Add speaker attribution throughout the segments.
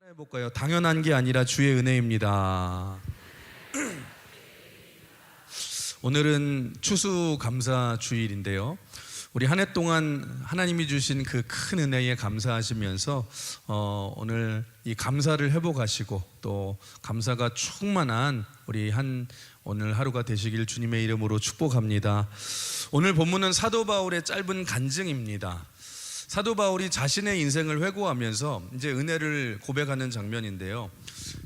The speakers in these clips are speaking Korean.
Speaker 1: 해볼까요? 당연한 게 아니라 주의 은혜입니다. 오늘은 추수감사주일인데요. 우리 한 해 동안 하나님이 주신 그 큰 은혜에 감사하시면서 오늘 이 감사를 회복하시고 또 감사가 충만한 우리 오늘 하루가 되시길 주님의 이름으로 축복합니다. 오늘 본문은 사도 바울의 짧은 간증입니다. 사도 바울이 자신의 인생을 회고하면서 이제 은혜를 고백하는 장면인데요.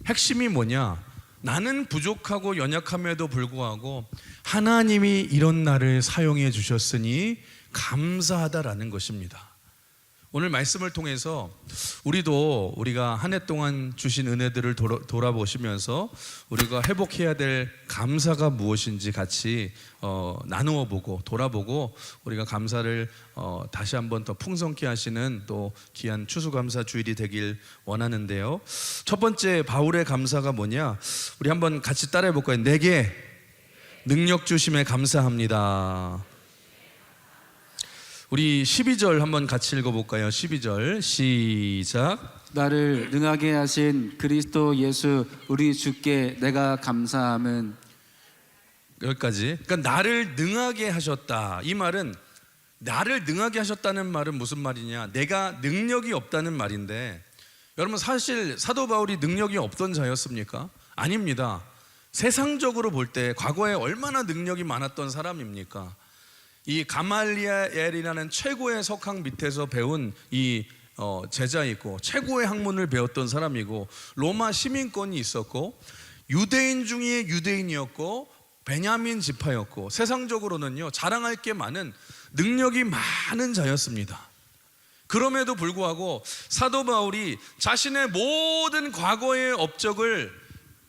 Speaker 1: 핵심이 뭐냐? 나는 부족하고 연약함에도 불구하고 하나님이 이런 나를 사용해 주셨으니 감사하다라는 것입니다. 오늘 말씀을 통해서 우리가 한 해 동안 주신 은혜들을 돌아보시면서 우리가 회복해야 될 감사가 무엇인지 같이 나누어 보고 돌아보고 우리가 감사를 다시 한번 더 풍성케 하시는 또 귀한 추수감사 주일이 되길 원하는데요. 첫 번째 바울의 감사가 뭐냐? 우리 한번 같이 따라해 볼까요? 내게 능력 주심에 감사합니다. 우리 12절 한번 같이 읽어볼까요? 12절 시작.
Speaker 2: 나를 능하게 하신 그리스도 예수 우리 주께 내가 감사함은.
Speaker 1: 여기까지. 그러니까 나를 능하게 하셨다. 이 말은 나를 능하게 하셨다는 말은 무슨 말이냐? 내가 능력이 없다는 말인데, 여러분 사실 사도 바울이 능력이 없던 자였습니까? 아닙니다. 세상적으로 볼 때 과거에 얼마나 능력이 많았던 사람입니까? 이 가말리엘이라는 최고의 석학 밑에서 배운 이 제자이고 최고의 학문을 배웠던 사람이고 로마 시민권이 있었고 유대인 중에 유대인이었고 베냐민 지파였고 세상적으로는요 자랑할 게 많은 능력이 많은 자였습니다. 그럼에도 불구하고 사도 바울이 자신의 모든 과거의 업적을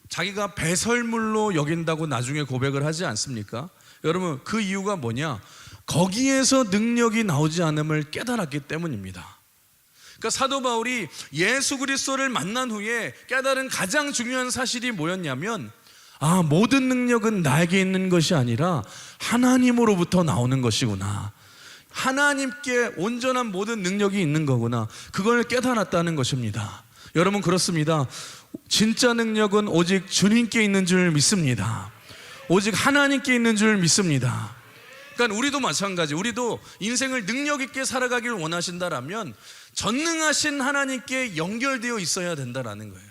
Speaker 1: 자기가 배설물로 여긴다고 나중에 고백을 하지 않습니까? 여러분 그 이유가 뭐냐? 거기에서 능력이 나오지 않음을 깨달았기 때문입니다. 그러니까 사도 바울이 예수 그리스도를 만난 후에 깨달은 가장 중요한 사실이 뭐였냐면 모든 능력은 나에게 있는 것이 아니라 하나님으로부터 나오는 것이구나. 하나님께 온전한 모든 능력이 있는 거구나. 그걸 깨달았다는 것입니다. 여러분 그렇습니다. 진짜 능력은 오직 주님께 있는 줄 믿습니다. 오직 하나님께 있는 줄 믿습니다. 그러니까 우리도 마찬가지. 우리도 인생을 능력 있게 살아가길 원하신다라면 전능하신 하나님께 연결되어 있어야 된다라는 거예요.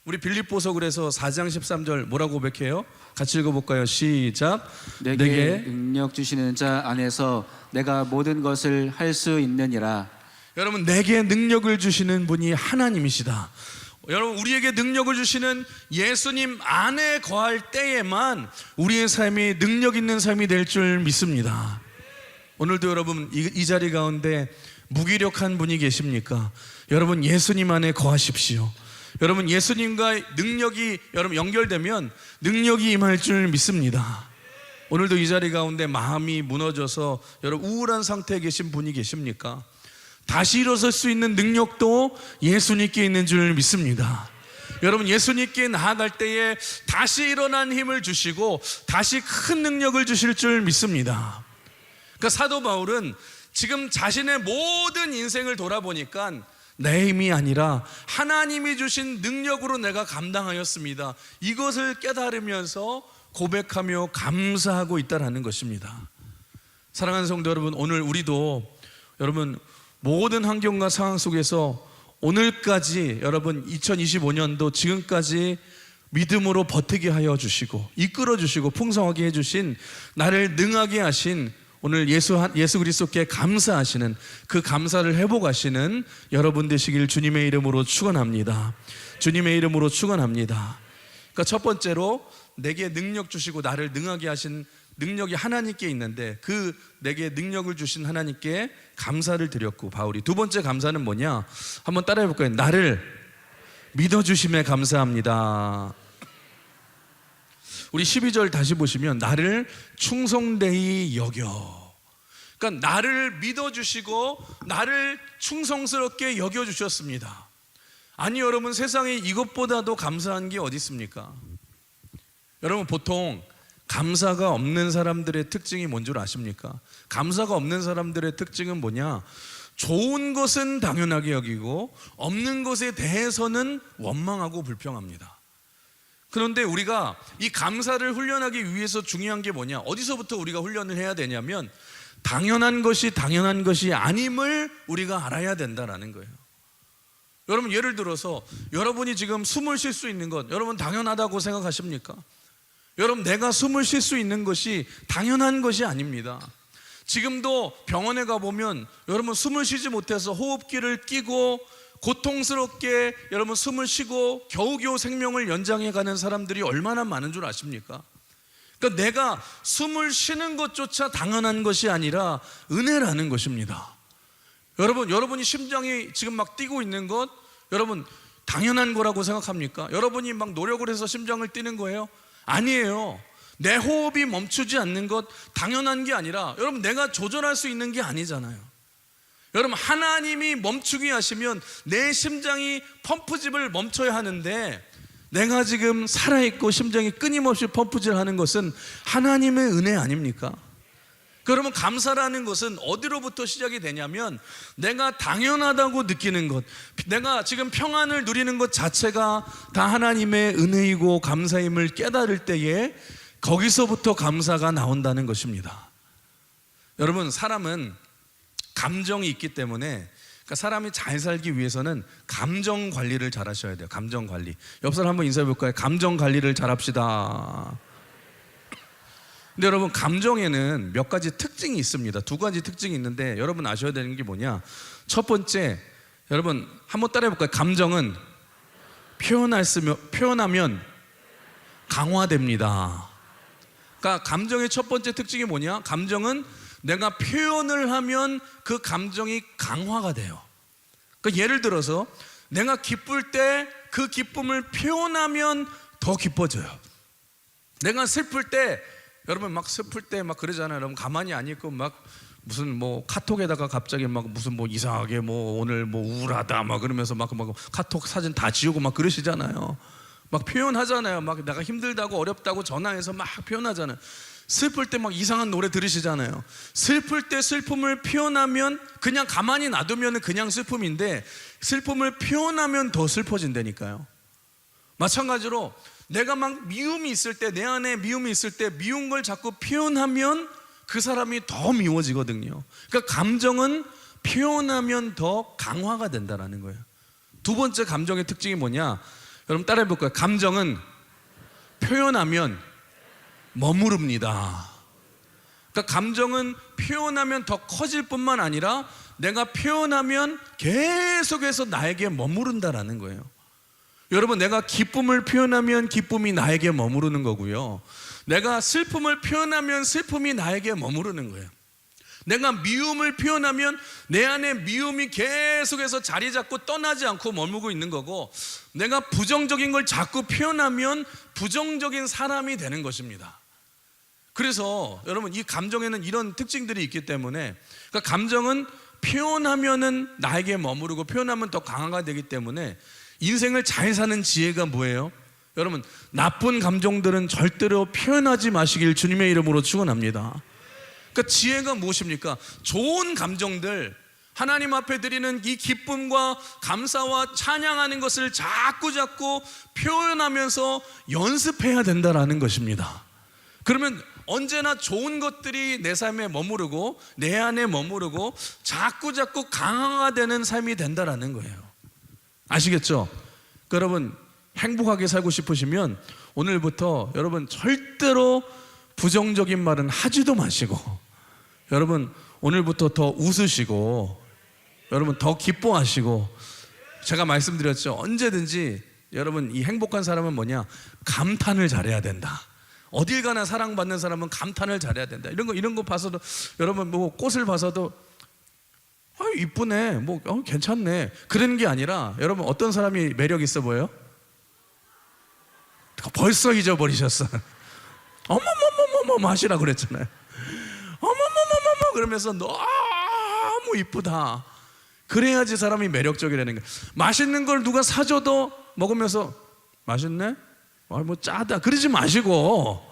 Speaker 1: 우리 빌립보서 그래서 4장 13절 뭐라고 고백해요? 같이 읽어볼까요? 시작.
Speaker 2: 내게 능력 주시는 자 안에서 내가 모든 것을 할 수 있느니라.
Speaker 1: 여러분 내게 능력을 주시는 분이 하나님이시다. 여러분 우리에게 능력을 주시는 예수님 안에 거할 때에만 우리의 삶이 능력 있는 삶이 될 줄 믿습니다. 오늘도 여러분 이 자리 가운데 무기력한 분이 계십니까? 여러분 예수님 안에 거하십시오. 여러분 예수님과 능력이 여러분 연결되면 능력이 임할 줄 믿습니다. 오늘도 이 자리 가운데 마음이 무너져서 여러분 우울한 상태에 계신 분이 계십니까? 다시 일어설 수 있는 능력도 예수님께 있는 줄 믿습니다. 여러분 예수님께 나아갈 때에 다시 일어난 힘을 주시고 다시 큰 능력을 주실 줄 믿습니다. 그러니까 사도 바울은 지금 자신의 모든 인생을 돌아보니까 내 힘이 아니라 하나님이 주신 능력으로 내가 감당하였습니다. 이것을 깨달으면서 고백하며 감사하고 있다는 것입니다. 사랑하는 성도 여러분, 오늘 우리도 여러분 모든 환경과 상황 속에서 오늘까지 여러분 2025년도 지금까지 믿음으로 버티게 하여 주시고 이끌어 주시고 풍성하게 해주신 나를 능하게 하신 오늘 예수 그리스도께 감사하시는 그 감사를 회복하시는 여러분 되시길 주님의 이름으로 축원합니다. 주님의 이름으로 축원합니다. 그러니까 첫 번째로 내게 능력 주시고 나를 능하게 하신 능력이 하나님께 있는데 그 내게 능력을 주신 하나님께 감사를 드렸고 바울이 두 번째 감사는 뭐냐? 한번 따라해 볼까요? 나를 믿어주심에 감사합니다. 우리 12절 다시 보시면 나를 충성되이 여겨. 그러니까 나를 믿어주시고 나를 충성스럽게 여겨주셨습니다. 아니 여러분 세상에 이것보다도 감사한 게 어디 있습니까? 여러분 보통 감사가 없는 사람들의 특징이 뭔 줄 아십니까? 감사가 없는 사람들의 특징은 뭐냐? 좋은 것은 당연하게 여기고 없는 것에 대해서는 원망하고 불평합니다. 그런데 우리가 이 감사를 훈련하기 위해서 중요한 게 뭐냐? 어디서부터 우리가 훈련을 해야 되냐면 당연한 것이 당연한 것이 아님을 우리가 알아야 된다라는 거예요. 여러분, 예를 들어서 여러분이 지금 숨을 쉴 수 있는 것, 여러분 당연하다고 생각하십니까? 여러분, 내가 숨을 쉴 수 있는 것이 당연한 것이 아닙니다. 지금도 병원에 가보면 여러분 숨을 쉬지 못해서 호흡기를 끼고 고통스럽게 여러분 숨을 쉬고 겨우겨우 생명을 연장해 가는 사람들이 얼마나 많은 줄 아십니까? 그러니까 내가 숨을 쉬는 것조차 당연한 것이 아니라 은혜라는 것입니다. 여러분이 심장이 지금 막 뛰고 있는 것, 여러분 당연한 거라고 생각합니까? 여러분이 막 노력을 해서 심장을 뛰는 거예요? 아니에요. 내 호흡이 멈추지 않는 것 당연한 게 아니라 여러분 내가 조절할 수 있는 게 아니잖아요. 여러분, 하나님이 멈추게 하시면 내 심장이 펌프집을 멈춰야 하는데 내가 지금 살아있고 심장이 끊임없이 펌프질 하는 것은 하나님의 은혜 아닙니까? 그러면 감사라는 것은 어디로부터 시작이 되냐면 내가 당연하다고 느끼는 것, 내가 지금 평안을 누리는 것 자체가 다 하나님의 은혜이고 감사임을 깨달을 때에 거기서부터 감사가 나온다는 것입니다. 여러분, 사람은 감정이 있기 때문에, 그러니까 사람이 잘 살기 위해서는 감정 관리를 잘 하셔야 돼요. 감정 관리. 옆 사람 한번 인사해 볼까요? 감정 관리를 잘 합시다. 근데 여러분, 감정에는 몇 가지 특징이 있습니다. 두 가지 특징이 있는데 여러분 아셔야 되는 게 뭐냐? 첫 번째, 여러분 한번 따라해 볼까요? 감정은 표현하면 강화됩니다. 그러니까 감정의 첫 번째 특징이 뭐냐? 감정은 내가 표현을 하면 그 감정이 강화가 돼요. 그러니까 예를 들어서 내가 기쁠 때 그 기쁨을 표현하면 더 기뻐져요. 내가 슬플 때, 여러분 막 슬플 때 막 그러잖아요. 여러분 가만히 안 있고 막 무슨 뭐 카톡에다가 갑자기 막 무슨 뭐 이상하게 뭐 오늘 뭐 우울하다 막 그러면서 막 카톡 사진 다 지우고 막 그러시잖아요. 막 표현하잖아요. 막 내가 힘들다고 어렵다고 전화해서 막 표현하잖아요. 슬플 때 막 이상한 노래 들으시잖아요. 슬플 때 슬픔을 표현하면, 그냥 가만히 놔두면 그냥 슬픔인데 슬픔을 표현하면 더 슬퍼진다니까요. 마찬가지로 내가 막 미움이 있을 때, 내 안에 미움이 있을 때 미운 걸 자꾸 표현하면 그 사람이 더 미워지거든요. 그러니까 감정은 표현하면 더 강화가 된다는 거예요. 두 번째 감정의 특징이 뭐냐? 여러분 따라해 볼까요? 감정은 표현하면 머무릅니다. 그러니까 감정은 표현하면 더 커질 뿐만 아니라 내가 표현하면 계속해서 나에게 머무른다라는 거예요. 여러분, 내가 기쁨을 표현하면 기쁨이 나에게 머무르는 거고요. 내가 슬픔을 표현하면 슬픔이 나에게 머무르는 거예요. 내가 미움을 표현하면 내 안에 미움이 계속해서 자리 잡고 떠나지 않고 머물고 있는 거고, 내가 부정적인 걸 자꾸 표현하면 부정적인 사람이 되는 것입니다. 그래서 여러분, 이 감정에는 이런 특징들이 있기 때문에, 그러니까 감정은 표현하면은 나에게 머무르고 표현하면 더 강화가 되기 때문에 인생을 잘 사는 지혜가 뭐예요? 여러분, 나쁜 감정들은 절대로 표현하지 마시길 주님의 이름으로 축원합니다. 그러니까 지혜가 무엇입니까? 좋은 감정들, 하나님 앞에 드리는 이 기쁨과 감사와 찬양하는 것을 자꾸 표현하면서 연습해야 된다라는 것입니다. 그러면 언제나 좋은 것들이 내 삶에 머무르고 내 안에 머무르고 자꾸 강화가 되는 삶이 된다라는 거예요. 아시겠죠? 그러니까 여러분, 행복하게 살고 싶으시면 오늘부터 여러분 절대로 부정적인 말은 하지도 마시고, 여러분 오늘부터 더 웃으시고, 여러분 더 기뻐하시고, 제가 말씀드렸죠. 언제든지 여러분, 이 행복한 사람은 뭐냐? 감탄을 잘해야 된다. 어딜 가나 사랑받는 사람은 감탄을 잘해야 된다. 이런 거 봐서도, 여러분 뭐 꽃을 봐서도 이쁘네, 뭐 괜찮네, 그러는 게 아니라, 여러분 어떤 사람이 매력 있어 보여요? 벌써 잊어버리셨어요. 어머머머머머 하시라 그랬잖아요. 어머머머머머 그러면서 너무 이쁘다. 그래야지 사람이 매력적이라는 거예요. 맛있는 걸 누가 사줘도 먹으면서 맛있네? 뭐 짜다 그러지 마시고,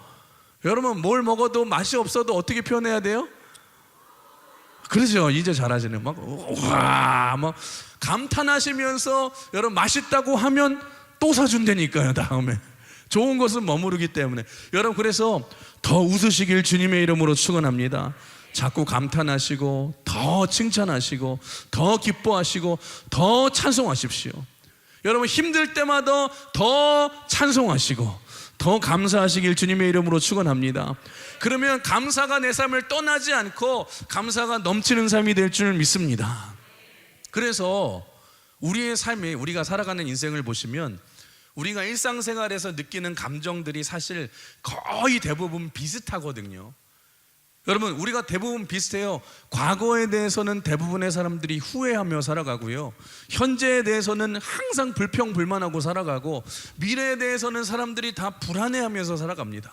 Speaker 1: 여러분 뭘 먹어도 맛이 없어도 어떻게 표현해야 돼요? 그러죠. 이제 잘하시네. 막 감탄하시면서 여러분 맛있다고 하면 또 사준다니까요. 다음에 좋은 것은 머무르기 때문에 여러분, 그래서 더 웃으시길 주님의 이름으로 축원합니다. 자꾸 감탄하시고 더 칭찬하시고 더 기뻐하시고 더 찬송하십시오. 여러분, 힘들 때마다 더 찬송하시고 더 감사하시길 주님의 이름으로 축원합니다. 그러면 감사가 내 삶을 떠나지 않고 감사가 넘치는 삶이 될 줄 믿습니다. 그래서 우리의 삶이, 우리가 살아가는 인생을 보시면 우리가 일상생활에서 느끼는 감정들이 사실 거의 대부분 비슷하거든요. 여러분, 우리가 대부분 비슷해요. 과거에 대해서는 대부분의 사람들이 후회하며 살아가고요, 현재에 대해서는 항상 불평불만하고 살아가고, 미래에 대해서는 사람들이 다 불안해하면서 살아갑니다.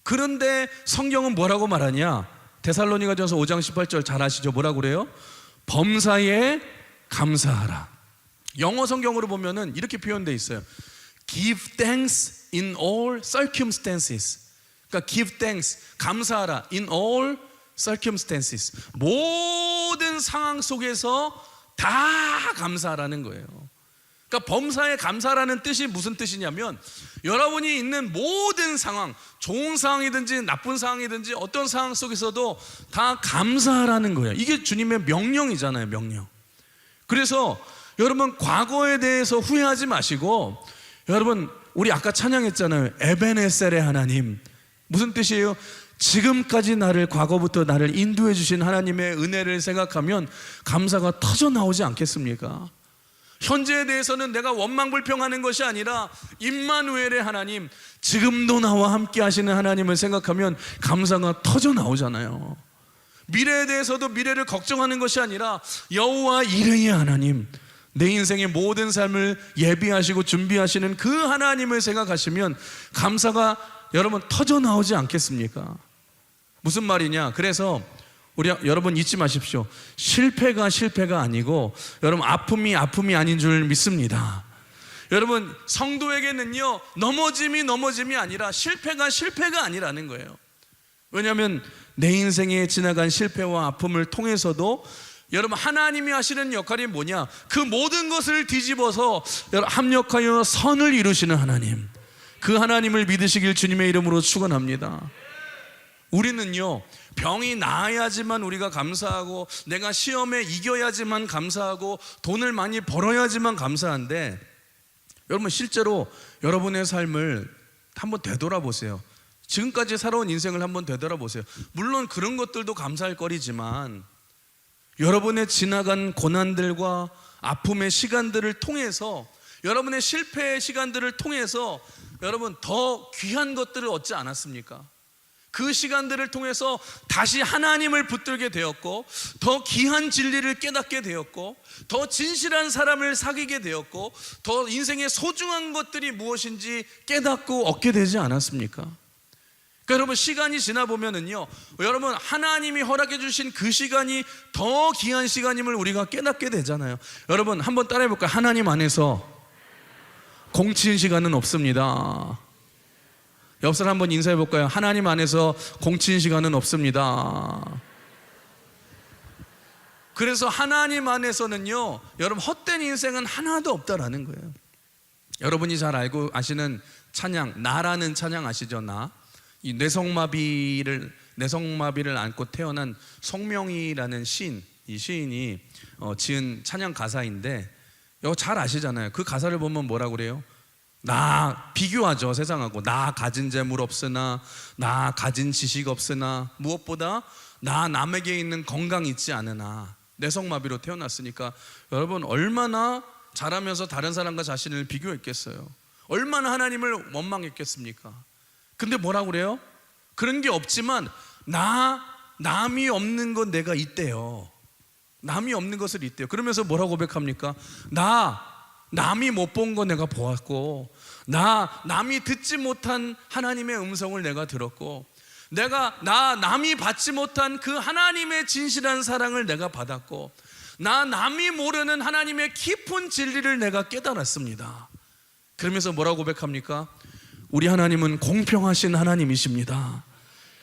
Speaker 1: 그런데 성경은 뭐라고 말하냐? 데살로니가전서 5장 18절 잘 아시죠? 뭐라고 그래요? 범사에 감사하라. 영어 성경으로 보면은 이렇게 표현되어 있어요. Give thanks in all circumstances. 그러니까 give thanks, 감사하라, in all circumstances. 모든 상황 속에서 다 감사하라는 거예요. 그러니까 범사에 감사라는 뜻이 무슨 뜻이냐면, 여러분이 있는 모든 상황, 좋은 상황이든지 나쁜 상황이든지 어떤 상황 속에서도 다 감사하라는 거예요. 이게 주님의 명령이잖아요, 명령. 그래서 여러분, 과거에 대해서 후회하지 마시고, 여러분, 우리 아까 찬양했잖아요. 에베네셀의 하나님. 무슨 뜻이에요? 지금까지 과거부터 나를 인도해 주신 하나님의 은혜를 생각하면 감사가 터져 나오지 않겠습니까? 현재에 대해서는 내가 원망불평하는 것이 아니라 임마누엘의 하나님, 지금도 나와 함께 하시는 하나님을 생각하면 감사가 터져 나오잖아요. 미래에 대해서도 미래를 걱정하는 것이 아니라 여호와 이레의 하나님, 내 인생의 모든 삶을 예비하시고 준비하시는 그 하나님을 생각하시면 감사가 여러분 터져 나오지 않겠습니까? 무슨 말이냐? 그래서 여러분 잊지 마십시오. 실패가 아니고 여러분 아픔이 아닌 줄 믿습니다. 여러분, 성도에게는요, 넘어짐이 아니라 실패가 아니라는 거예요. 왜냐하면 내 인생에 지나간 실패와 아픔을 통해서도 여러분, 하나님이 하시는 역할이 뭐냐? 그 모든 것을 뒤집어서 합력하여 선을 이루시는 하나님, 그 하나님을 믿으시길 주님의 이름으로 축원합니다. 우리는요, 병이 나아야지만 우리가 감사하고, 내가 시험에 이겨야지만 감사하고, 돈을 많이 벌어야지만 감사한데, 여러분 실제로 여러분의 삶을 한번 되돌아보세요. 지금까지 살아온 인생을 한번 되돌아보세요. 물론 그런 것들도 감사할 거리지만, 여러분의 지나간 고난들과 아픔의 시간들을 통해서, 여러분의 실패의 시간들을 통해서 여러분 더 귀한 것들을 얻지 않았습니까? 그 시간들을 통해서 다시 하나님을 붙들게 되었고, 더 귀한 진리를 깨닫게 되었고, 더 진실한 사람을 사귀게 되었고, 더 인생의 소중한 것들이 무엇인지 깨닫고 얻게 되지 않았습니까? 그러니까 여러분, 시간이 지나 보면은요, 여러분 하나님이 허락해 주신 그 시간이 더 귀한 시간임을 우리가 깨닫게 되잖아요. 여러분 한번 따라해 볼까요? 하나님 안에서 공치는 시간은 없습니다. 옆 사람 한번 인사해 볼까요? 하나님 안에서 공치는 시간은 없습니다. 그래서 하나님 안에서는요, 여러분 헛된 인생은 하나도 없다라는 거예요. 여러분이 잘 알고 아시는 찬양, 나라는 찬양 아시죠? 나. 이 뇌성마비를 안고 태어난 송명이라는 시인, 이 시인이 지은 찬양 가사인데, 이거 잘 아시잖아요. 그 가사를 보면 뭐라고 그래요? 나 비교하죠, 세상하고. 나 가진 재물 없으나, 나 가진 지식 없으나, 무엇보다 나 남에게 있는 건강 있지 않으나. 뇌성마비로 태어났으니까 여러분 얼마나 자라면서 다른 사람과 자신을 비교했겠어요? 얼마나 하나님을 원망했겠습니까? 근데 뭐라고 그래요? 그런 게 없지만 남이 없는 건 내가 있대요. 남이 없는 것을 있대요. 그러면서 뭐라고 고백합니까? 남이 못 본 거 내가 보았고, 남이 듣지 못한 하나님의 음성을 내가 들었고, 남이 받지 못한 그 하나님의 진실한 사랑을 내가 받았고, 남이 모르는 하나님의 깊은 진리를 내가 깨달았습니다. 그러면서 뭐라고 고백합니까? 우리 하나님은 공평하신 하나님이십니다.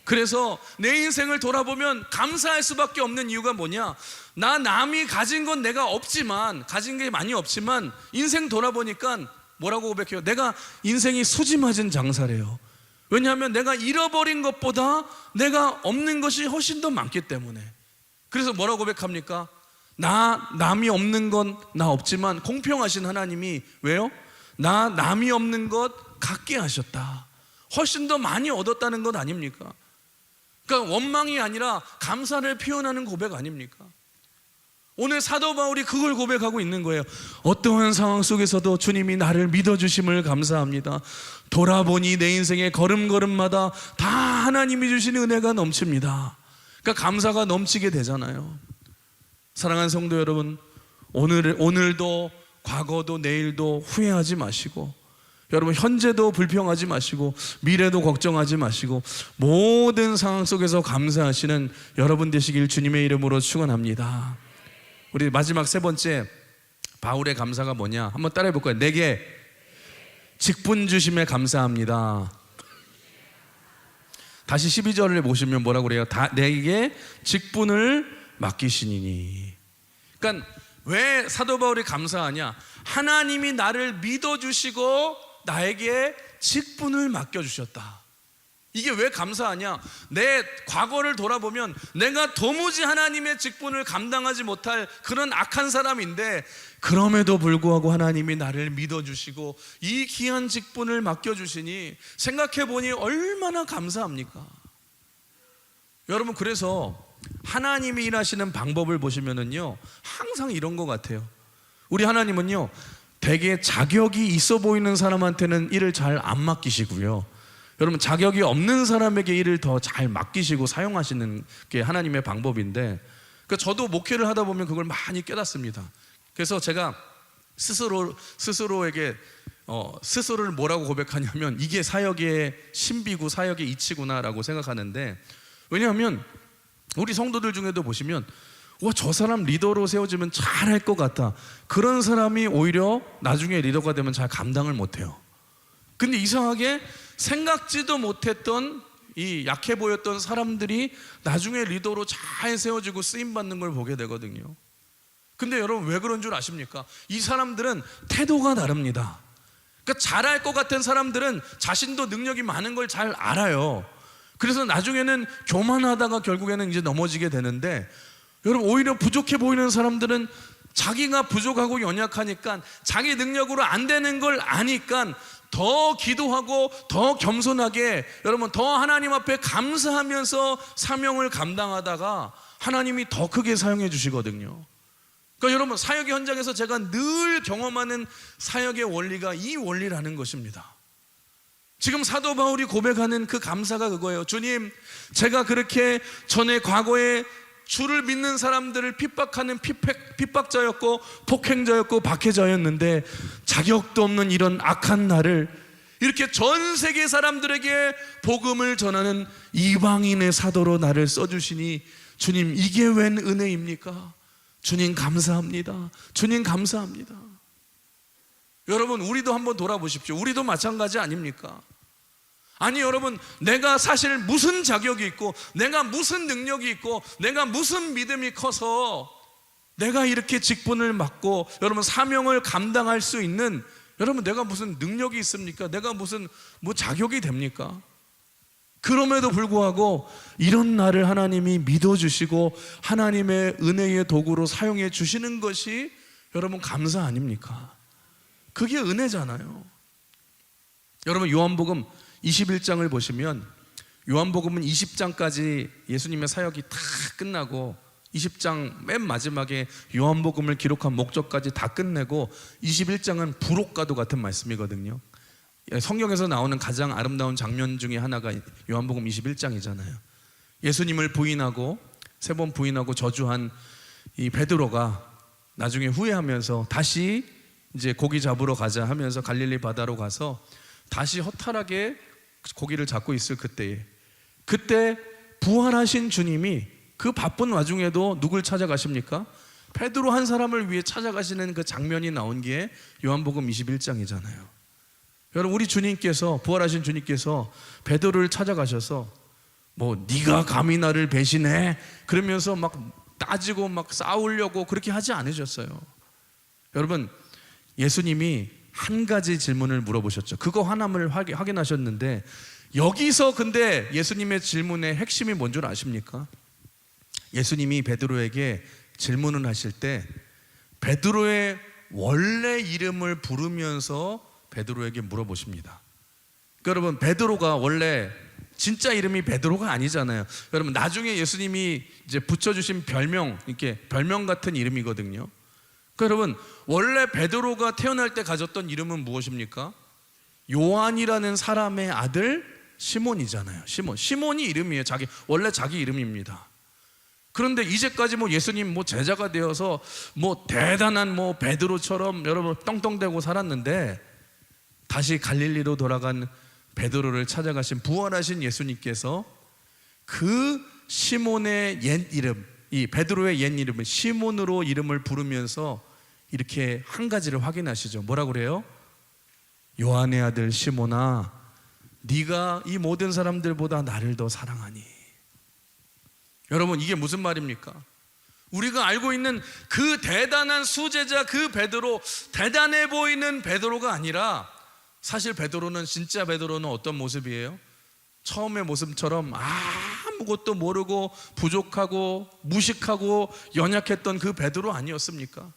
Speaker 1: 그래서 내 인생을 돌아보면 감사할 수밖에 없는 이유가 뭐냐? 나 남이 가진 건 내가 없지만, 가진 게 많이 없지만 인생 돌아보니까 뭐라고 고백해요? 내가 인생이 수지 맞은 장사래요. 왜냐하면 내가 잃어버린 것보다 내가 없는 것이 훨씬 더 많기 때문에. 그래서 뭐라고 고백합니까? 남이 없는 건 나 없지만 공평하신 하나님이 왜요? 남이 없는 것 갖게 하셨다. 훨씬 더 많이 얻었다는 것 아닙니까? 그러니까 원망이 아니라 감사를 표현하는 고백 아닙니까? 오늘 사도 바울이 그걸 고백하고 있는 거예요. 어떠한 상황 속에서도 주님이 나를 믿어주심을 감사합니다. 돌아보니 내 인생의 걸음걸음마다 다 하나님이 주신 은혜가 넘칩니다. 그러니까 감사가 넘치게 되잖아요. 사랑하는 성도 여러분, 오늘도 과거도 내일도 후회하지 마시고, 여러분 현재도 불평하지 마시고 미래도 걱정하지 마시고 모든 상황 속에서 감사하시는 여러분 되시길 주님의 이름으로 축원합니다. 우리 마지막 세 번째 바울의 감사가 뭐냐? 한번 따라해 볼까요? 내게 직분 주심에 감사합니다. 다시 12절을 보시면 뭐라고 그래요? 내게 직분을 맡기시니니. 그러니까 왜 사도 바울이 감사하냐? 하나님이 나를 믿어주시고 나에게 직분을 맡겨주셨다. 이게 왜 감사하냐? 내 과거를 돌아보면 내가 도무지 하나님의 직분을 감당하지 못할 그런 악한 사람인데, 그럼에도 불구하고 하나님이 나를 믿어주시고 이 귀한 직분을 맡겨주시니 생각해보니 얼마나 감사합니까? 여러분, 그래서 하나님이 일하시는 방법을 보시면은요 항상 이런 것 같아요. 우리 하나님은요 되게 자격이 있어 보이는 사람한테는 일을 잘 안 맡기시고요, 여러분 자격이 없는 사람에게 일을 더 잘 맡기시고 사용하시는 게 하나님의 방법인데, 그러니까 저도 목회를 하다 보면 그걸 많이 깨닫습니다. 그래서 제가 스스로에게 스스로를 뭐라고 고백하냐면 이게 사역의 신비고 사역의 이치구나라고 생각하는데, 왜냐하면 우리 성도들 중에도 보시면 와, 저 사람 리더로 세워지면 잘할 것 같다, 그런 사람이 오히려 나중에 리더가 되면 잘 감당을 못해요. 근데 이상하게 생각지도 못했던 이 약해 보였던 사람들이 나중에 리더로 잘 세워지고 쓰임받는 걸 보게 되거든요. 근데 여러분 왜 그런 줄 아십니까? 이 사람들은 태도가 다릅니다. 그러니까 잘할 것 같은 사람들은 자신도 능력이 많은 걸 잘 알아요. 그래서 나중에는 교만하다가 결국에는 이제 넘어지게 되는데, 여러분 오히려 부족해 보이는 사람들은 자기가 부족하고 연약하니까 자기 능력으로 안 되는 걸 아니까 더 기도하고 더 겸손하게, 여러분 더 하나님 앞에 감사하면서 사명을 감당하다가 하나님이 더 크게 사용해 주시거든요. 그러니까 여러분 사역의 현장에서 제가 늘 경험하는 사역의 원리가 이 원리라는 것입니다. 지금 사도 바울이 고백하는 그 감사가 그거예요. 주님, 제가 그렇게 전에 과거에 주를 믿는 사람들을 핍박하는 핍박자였고 폭행자였고 박해자였는데, 자격도 없는 이런 악한 나를 이렇게 전 세계 사람들에게 복음을 전하는 이방인의 사도로 나를 써주시니 주님, 이게 웬 은혜입니까? 주님 감사합니다. 주님 감사합니다. 여러분 우리도 한번 돌아보십시오. 우리도 마찬가지 아닙니까? 아니 여러분, 내가 사실 무슨 자격이 있고 내가 무슨 능력이 있고 내가 무슨 믿음이 커서 내가 이렇게 직분을 맡고 여러분 사명을 감당할 수 있는, 여러분 내가 무슨 능력이 있습니까? 내가 무슨 자격이 됩니까? 그럼에도 불구하고 이런 나를 하나님이 믿어주시고 하나님의 은혜의 도구로 사용해 주시는 것이 여러분 감사 아닙니까? 그게 은혜잖아요. 여러분 요한복음 21장을 보시면, 요한복음은 20장까지 예수님의 사역이 다 끝나고 20장 맨 마지막에 요한복음을 기록한 목적까지 다 끝내고 21장은 부록과도 같은 말씀이거든요. 성경에서 나오는 가장 아름다운 장면 중에 하나가 요한복음 21장이잖아요. 예수님을 부인하고 세 번 부인하고 저주한 이 베드로가 나중에 후회하면서 다시 이제 고기 잡으러 가자 하면서 갈릴리 바다로 가서 다시 허탈하게 고기를 잡고 있을 그때 부활하신 주님이 그 바쁜 와중에도 누굴 찾아가십니까? 베드로 한 사람을 위해 찾아가시는 그 장면이 나온 게 요한복음 21장이잖아요. 여러분 우리 주님께서, 부활하신 주님께서 베드로를 찾아가셔서 뭐 네가 감히 나를 배신해? 그러면서 막 따지고 막 싸우려고 그렇게 하지 않으셨어요. 여러분, 예수님이 한 가지 질문을 물어보셨죠. 그거 하나를 확인하셨는데, 여기서 근데 예수님의 질문의 핵심이 뭔 줄 아십니까? 예수님이 베드로에게 질문을 하실 때 베드로의 원래 이름을 부르면서 베드로에게 물어보십니다. 그러니까 여러분, 베드로가 원래 진짜 이름이 베드로가 아니잖아요. 여러분, 나중에 예수님이 이제 붙여주신 별명, 이렇게 별명 같은 이름이거든요. 그러니까 여러분, 원래 베드로가 태어날 때 가졌던 이름은 무엇입니까? 요한이라는 사람의 아들 시몬이잖아요. 시몬이 이름이에요. 원래 자기 이름입니다. 그런데 이제까지 뭐 예수님 뭐 제자가 되어서 뭐 대단한 뭐 베드로처럼 여러분 떵떵대고 살았는데, 다시 갈릴리로 돌아간 베드로를 찾아가신 부활하신 예수님께서 그 시몬의 옛 이름, 이 베드로의 옛 이름을 시몬으로 이름을 부르면서 이렇게 한 가지를 확인하시죠. 뭐라고 그래요? 요한의 아들 시몬아, 네가 이 모든 사람들보다 나를 더 사랑하니. 여러분, 이게 무슨 말입니까? 우리가 알고 있는 그 대단한 수제자, 그 베드로, 대단해 보이는 베드로가 아니라, 사실 베드로는, 진짜 베드로는 어떤 모습이에요? 처음의 모습처럼 아무것도 모르고 부족하고 무식하고 연약했던 그 베드로 아니었습니까?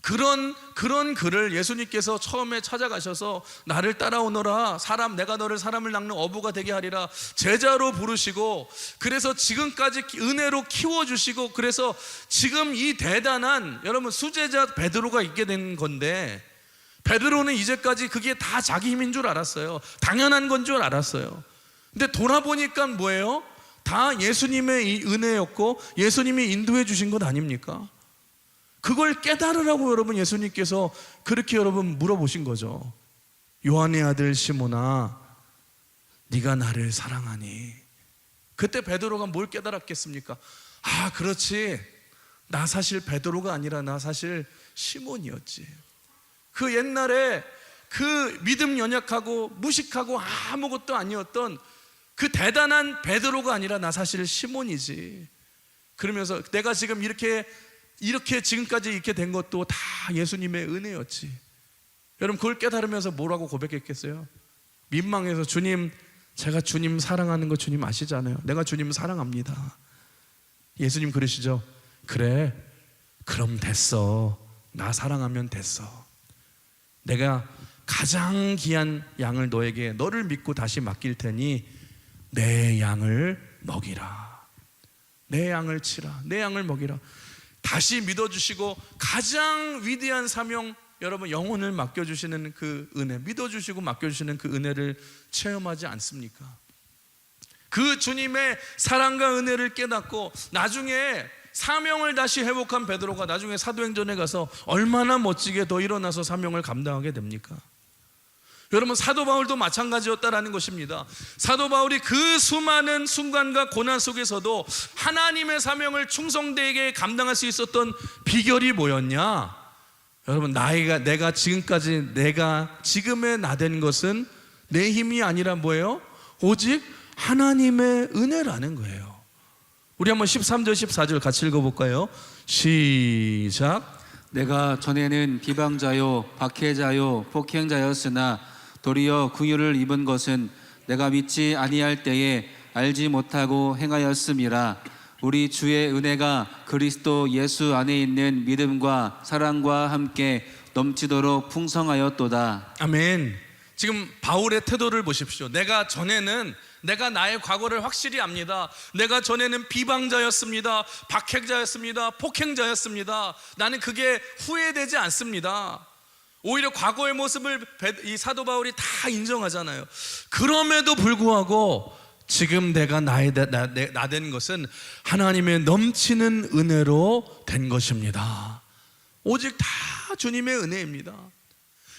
Speaker 1: 그런 그를 예수님께서 처음에 찾아가셔서 나를 따라오너라, 내가 너를 사람을 낚는 어부가 되게 하리라 제자로 부르시고, 그래서 지금까지 은혜로 키워주시고, 그래서 지금 이 대단한 여러분 수제자 베드로가 있게 된 건데, 베드로는 이제까지 그게 다 자기 힘인 줄 알았어요. 당연한 건 줄 알았어요. 근데 돌아보니까 뭐예요? 다 예수님의 이 은혜였고 예수님이 인도해 주신 것 아닙니까? 그걸 깨달으라고 여러분 예수님께서 그렇게 여러분 물어보신 거죠. 요한의 아들 시몬아, 네가 나를 사랑하니. 그때 베드로가 뭘 깨달았겠습니까? 그렇지, 나 사실 베드로가 아니라 나 사실 시몬이었지. 그 옛날에 그 믿음 연약하고 무식하고 아무것도 아니었던 그 대단한 베드로가 아니라 나 사실 시몬이지. 그러면서 내가 지금 이렇게 지금까지 이렇게 된 것도 다 예수님의 은혜였지. 여러분, 그걸 깨달으면서 뭐라고 고백했겠어요? 민망해서, 주님, 제가 주님 사랑하는 거 주님 아시잖아요. 내가 주님 사랑합니다. 예수님 그러시죠. 그래, 그럼 됐어. 나 사랑하면 됐어. 내가 가장 귀한 양을 너를 믿고 다시 맡길 테니 내 양을 먹이라. 내 양을 치라. 내 양을 먹이라. 다시 믿어주시고 가장 위대한 사명, 여러분 영혼을 맡겨주시는 그 은혜, 믿어주시고 맡겨주시는 그 은혜를 체험하지 않습니까? 그 주님의 사랑과 은혜를 깨닫고 나중에 사명을 다시 회복한 베드로가 나중에 사도행전에 가서 얼마나 멋지게 더 일어나서 사명을 감당하게 됩니까? 여러분, 사도 바울도 마찬가지였다라는 것입니다. 사도 바울이 그 수많은 순간과 고난 속에서도 하나님의 사명을 충성되게 감당할 수 있었던 비결이 뭐였냐? 여러분, 내가 지금의 나 된 것은 내 힘이 아니라 뭐예요? 오직 하나님의 은혜라는 거예요. 우리 한번 13절 14절 같이 읽어볼까요? 시작.
Speaker 2: 내가 전에는 비방자요 박해자요 폭행자였으나 도리어 긍휼을 입은 것은 내가 믿지 아니할 때에 알지 못하고 행하였음이라. 우리 주의 은혜가 그리스도 예수 안에 있는 믿음과 사랑과 함께 넘치도록 풍성하였도다.
Speaker 1: 아멘. 지금 바울의 태도를 보십시오. 내가 나의 과거를 확실히 압니다. 내가 전에는 비방자였습니다. 박해자였습니다. 폭행자였습니다. 나는 그게 후회되지 않습니다. 오히려 과거의 모습을 이 사도 바울이 다 인정하잖아요. 그럼에도 불구하고 지금 내가 나 된 것은 하나님의 넘치는 은혜로 된 것입니다. 오직 다 주님의 은혜입니다.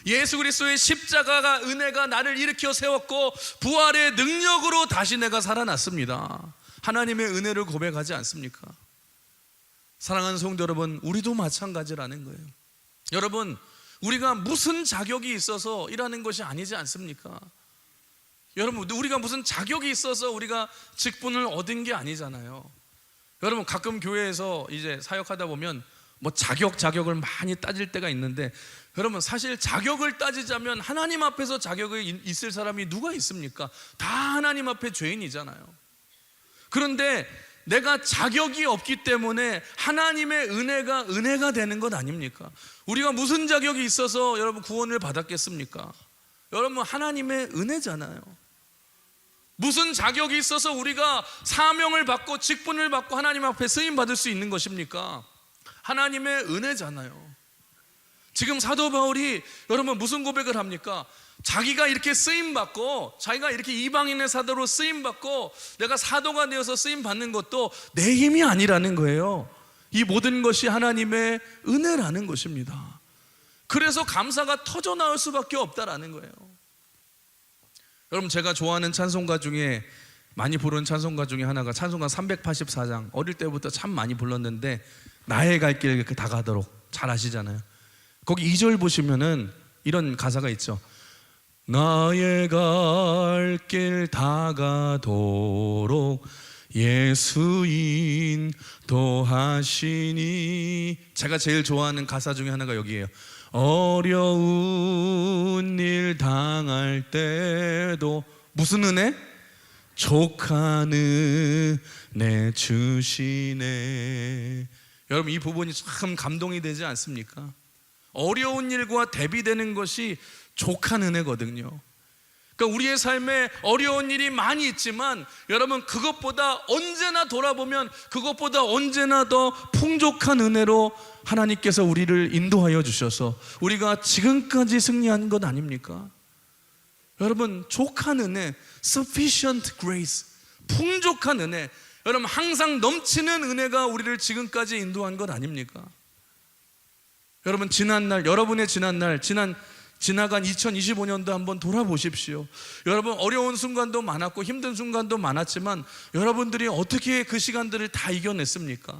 Speaker 1: 예수 그리스도의 십자가가 은혜가 나를 일으켜 세웠고 부활의 능력으로 다시 내가 살아났습니다. 하나님의 은혜를 고백하지 않습니까? 사랑하는 성도 여러분, 우리도 마찬가지라는 거예요. 여러분, 우리가 무슨 자격이 있어서 일하는 것이 아니지 않습니까? 여러분, 우리가 무슨 자격이 있어서 우리가 직분을 얻은 게 아니잖아요. 여러분, 가끔 교회에서 이제 사역하다 보면 뭐 자격을 많이 따질 때가 있는데, 여러분 사실 자격을 따지자면 하나님 앞에서 자격이 있을 사람이 누가 있습니까? 다 하나님 앞에 죄인이잖아요. 그런데 내가 자격이 없기 때문에 하나님의 은혜가 되는 것 아닙니까? 우리가 무슨 자격이 있어서 여러분 구원을 받았겠습니까? 여러분, 하나님의 은혜잖아요. 무슨 자격이 있어서 우리가 사명을 받고 직분을 받고 하나님 앞에 쓰임 받을 수 있는 것입니까? 하나님의 은혜잖아요. 지금 사도 바울이 여러분 무슨 고백을 합니까? 자기가 이렇게 쓰임 받고, 자기가 이렇게 이방인의 사도로 쓰임 받고 내가 사도가 되어서 쓰임 받는 것도 내 힘이 아니라는 거예요. 이 모든 것이 하나님의 은혜라는 것입니다. 그래서 감사가 터져 나올 수밖에 없다라는 거예요. 여러분, 제가 좋아하는 찬송가 중에, 많이 부르는 찬송가 중에 하나가 찬송가 384장, 어릴 때부터 참 많이 불렀는데 나의 갈 길 다 가도록, 잘 아시잖아요. 거기 2절 보시면은 이런 가사가 있죠. 나의 갈 길 다 가도록 예수 인도하시니. 제가 제일 좋아하는 가사 중에 하나가 여기에요. 어려운 일 당할 때도 무슨 은혜? 족한 은혜 주시네. 여러분, 이 부분이 참 감동이 되지 않습니까? 어려운 일과 대비되는 것이 족한 은혜거든요. 그러니까 우리의 삶에 어려운 일이 많이 있지만 여러분, 그것보다 언제나 돌아보면 그것보다 언제나 더 풍족한 은혜로 하나님께서 우리를 인도하여 주셔서 우리가 지금까지 승리한 것 아닙니까? 여러분, 족한 은혜, sufficient grace, 풍족한 은혜, 여러분 항상 넘치는 은혜가 우리를 지금까지 인도한 것 아닙니까? 여러분, 여러분의 지나간 2025년도 한번 돌아보십시오. 여러분, 어려운 순간도 많았고 힘든 순간도 많았지만 여러분들이 어떻게 그 시간들을 다 이겨냈습니까?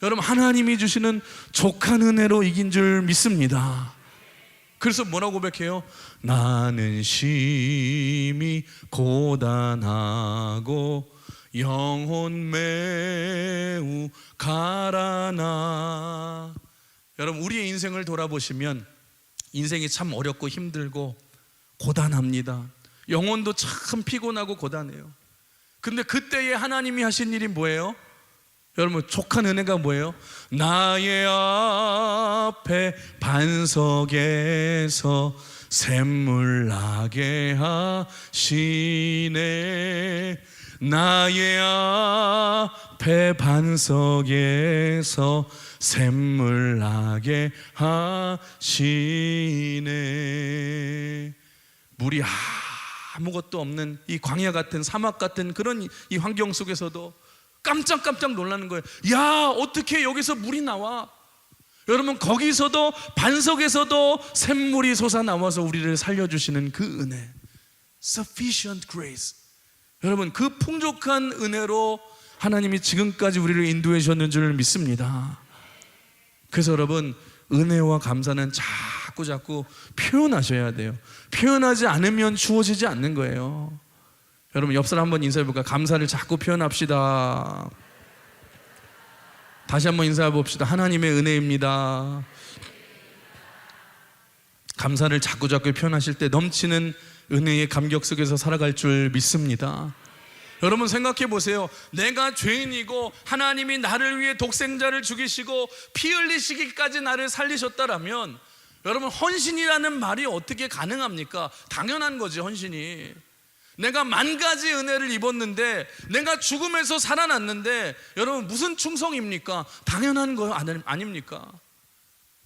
Speaker 1: 여러분, 하나님이 주시는 족한 은혜로 이긴 줄 믿습니다. 그래서 뭐라고 고백해요? 나는 심히 고단하고 영혼 매우 가라나. 여러분, 우리의 인생을 돌아보시면 인생이 참 어렵고 힘들고 고단합니다. 영혼도 참 피곤하고 고단해요. 근데 그때에 하나님이 하신 일이 뭐예요? 여러분, 족한 은혜가 뭐예요? 나의 앞에 반석에서 샘물 나게 하시네. 나의 앞에 반석에서 샘물 나게 하시네. 물이 아무것도 없는 이 광야 같은, 사막 같은 그런 이 환경 속에서도 깜짝깜짝 놀라는 거예요. 야, 어떻게 여기서 물이 나와? 여러분, 거기서도 반석에서도 샘물이 솟아나와서 우리를 살려주시는 그 은혜, sufficient grace. 여러분, 그 풍족한 은혜로 하나님이 지금까지 우리를 인도해 주셨는 줄 믿습니다. 그래서 여러분, 은혜와 감사는 자꾸 표현하셔야 돼요. 표현하지 않으면 주어지지 않는 거예요. 여러분, 옆 사람 한번 인사해 볼까요? 감사를 자꾸 표현합시다. 다시 한번 인사해 봅시다. 하나님의 은혜입니다. 감사를 자꾸 표현하실 때 넘치는 은혜의 감격 속에서 살아갈 줄 믿습니다. 여러분, 생각해 보세요. 내가 죄인이고 하나님이 나를 위해 독생자를 죽이시고 피 흘리시기까지 나를 살리셨다라면 여러분, 헌신이라는 말이 어떻게 가능합니까? 당연한 거지, 헌신이. 내가 10,000가지 은혜를 입었는데, 내가 죽음에서 살아났는데 여러분, 무슨 충성입니까? 당연한 거 아닙니까?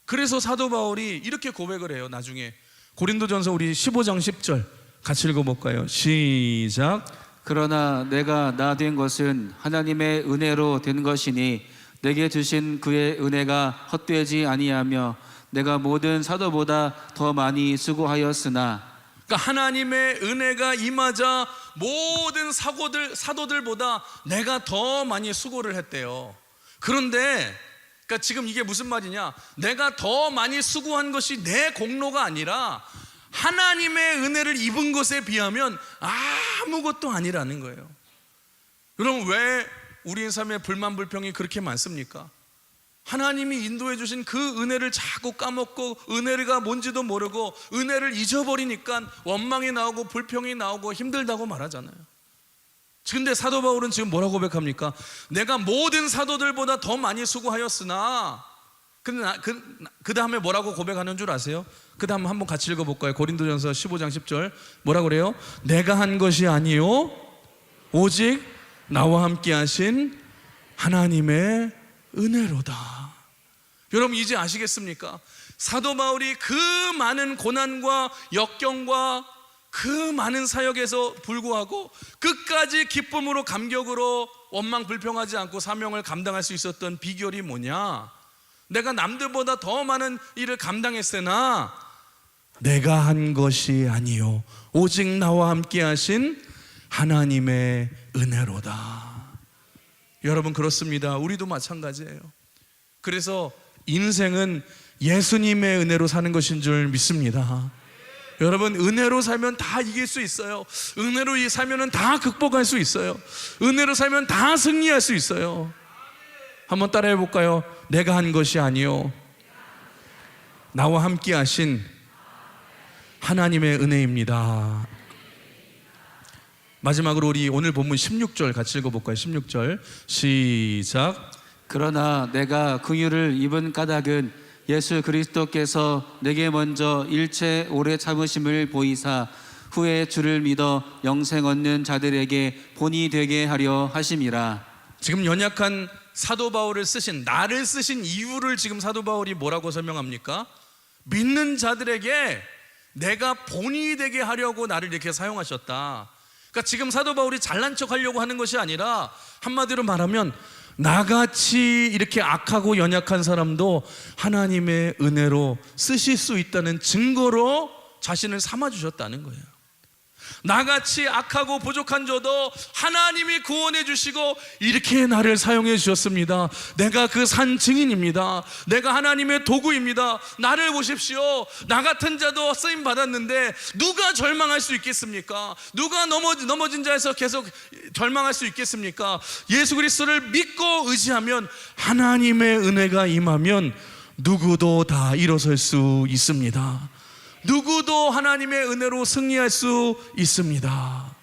Speaker 1: 그래서 사도 바울이 이렇게 고백을 해요. 나중에 고린도전서 우리 15장 10절 같이 읽어볼까요? 시작.
Speaker 2: 그러나 내가 나 된 것은 하나님의 은혜로 된 것이니 내게 주신 그의 은혜가 헛되지 아니하며 내가 모든 사도보다 더 많이 수고하였으나.
Speaker 1: 그러니까 하나님의 은혜가 임하자 모든 사도들보다 내가 더 많이 수고를 했대요. 그런데 그러니까 지금 이게 무슨 말이냐? 내가 더 많이 수고한 것이 내 공로가 아니라 하나님의 은혜를 입은 것에 비하면 아무것도 아니라는 거예요. 여러분, 왜 우리의 삶에 불만 불평이 그렇게 많습니까? 하나님이 인도해 주신 그 은혜를 자꾸 까먹고 은혜가 뭔지도 모르고 은혜를 잊어버리니까 원망이 나오고 불평이 나오고 힘들다고 말하잖아요. 근데 사도 바울은 지금 뭐라고 고백합니까? 내가 모든 사도들보다 더 많이 수고하였으나, 그 다음에 뭐라고 고백하는 줄 아세요? 그 다음 한번 같이 읽어볼까요? 고린도전서 15장 10절 뭐라고 그래요? 내가 한 것이 아니요 오직 나와 함께 하신 하나님의 은혜로다. 여러분, 이제 아시겠습니까? 사도 바울이 그 많은 고난과 역경과 그 많은 사역에서 불구하고 끝까지 기쁨으로 감격으로 원망 불평하지 않고 사명을 감당할 수 있었던 비결이 뭐냐? 내가 남들보다 더 많은 일을 감당했으나 내가 한 것이 아니요 오직 나와 함께 하신 하나님의 은혜로다. 여러분, 그렇습니다. 우리도 마찬가지예요. 그래서 인생은 예수님의 은혜로 사는 것인 줄 믿습니다. 여러분, 은혜로 살면 다 이길 수 있어요. 은혜로 살면 다 극복할 수 있어요. 은혜로 살면 다 승리할 수 있어요. 한번 따라해 볼까요? 내가 한 것이 아니요 나와 함께 하신 하나님의 은혜입니다. 마지막으로 우리 오늘 본문 16절 같이 읽어볼까요? 16절 시작.
Speaker 2: 그러나 내가 긍휼을 입은 까닭은 예수 그리스도께서 내게 먼저 일체 오래 참으심을 보이사 후에 주를 믿어 영생 얻는 자들에게 본이 되게 하려 하심이라.
Speaker 1: 지금 연약한 사도 바울을 쓰신, 나를 쓰신 이유를 지금 사도 바울이 뭐라고 설명합니까? 믿는 자들에게 내가 본이 되게 하려고 나를 이렇게 사용하셨다. 그러니까 지금 사도 바울이 잘난 척 하려고 하는 것이 아니라, 한마디로 말하면 나같이 이렇게 악하고 연약한 사람도 하나님의 은혜로 쓰실 수 있다는 증거로 자신을 삼아주셨다는 거예요. 나같이 악하고 부족한 저도 하나님이 구원해 주시고 이렇게 나를 사용해 주셨습니다. 내가 그 산 증인입니다. 내가 하나님의 도구입니다. 나를 보십시오. 나 같은 자도 쓰임 받았는데 누가 절망할 수 있겠습니까? 누가 넘어진 자에서 계속 절망할 수 있겠습니까? 예수 그리스도를 믿고 의지하면, 하나님의 은혜가 임하면 누구도 다 일어설 수 있습니다. 누구도 하나님의 은혜로 승리할 수 있습니다.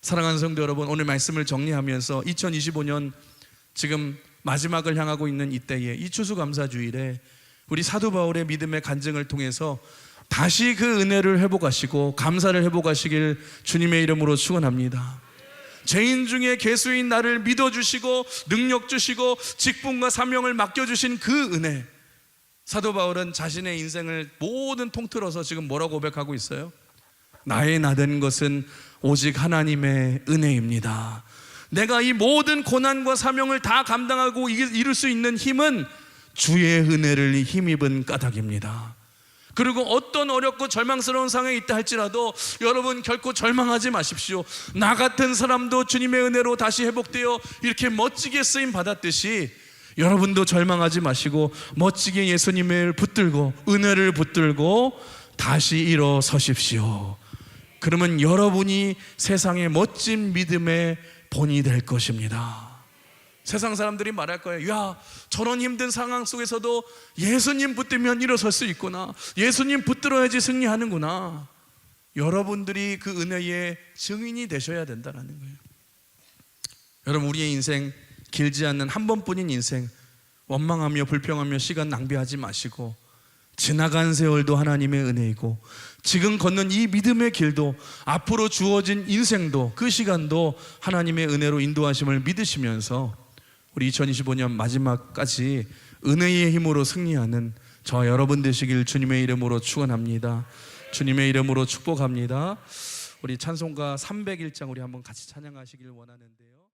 Speaker 1: 사랑하는 성도 여러분, 오늘 말씀을 정리하면서 2025년 지금 마지막을 향하고 있는 이때에, 이 추수감사주일에 우리 사도 바울의 믿음의 간증을 통해서 다시 그 은혜를 회복하시고 감사를 회복하시길 주님의 이름으로 축원합니다. 죄인 중에 괴수인 나를 믿어주시고 능력 주시고 직분과 사명을 맡겨주신 그 은혜, 사도 바울은 자신의 인생을 모든 통틀어서 지금 뭐라고 고백하고 있어요? 나의 나된 것은 오직 하나님의 은혜입니다. 내가 이 모든 고난과 사명을 다 감당하고 이룰 수 있는 힘은 주의 은혜를 힘입은 까닭입니다. 그리고 어떤 어렵고 절망스러운 상황에 있다 할지라도 여러분 결코 절망하지 마십시오. 나 같은 사람도 주님의 은혜로 다시 회복되어 이렇게 멋지게 쓰임 받았듯이 여러분도 절망하지 마시고 멋지게 예수님을 붙들고 은혜를 붙들고 다시 일어서십시오. 그러면 여러분이 세상의 멋진 믿음의 본이 될 것입니다. 세상 사람들이 말할 거예요. 야, 저런 힘든 상황 속에서도 예수님 붙들면 일어설 수 있구나. 예수님 붙들어야지 승리하는구나. 여러분들이 그 은혜의 증인이 되셔야 된다는 거예요. 여러분, 우리의 인생 길지 않는 한 번뿐인 인생, 원망하며 불평하며 시간 낭비하지 마시고 지나간 세월도 하나님의 은혜이고 지금 걷는 이 믿음의 길도 앞으로 주어진 인생도 그 시간도 하나님의 은혜로 인도하심을 믿으시면서 우리 2025년 마지막까지 은혜의 힘으로 승리하는 저와 여러분 되시길 주님의 이름으로 축원합니다. 주님의 이름으로 축복합니다. 우리 찬송가 301장 우리 한번 같이 찬양하시길 원하는데요.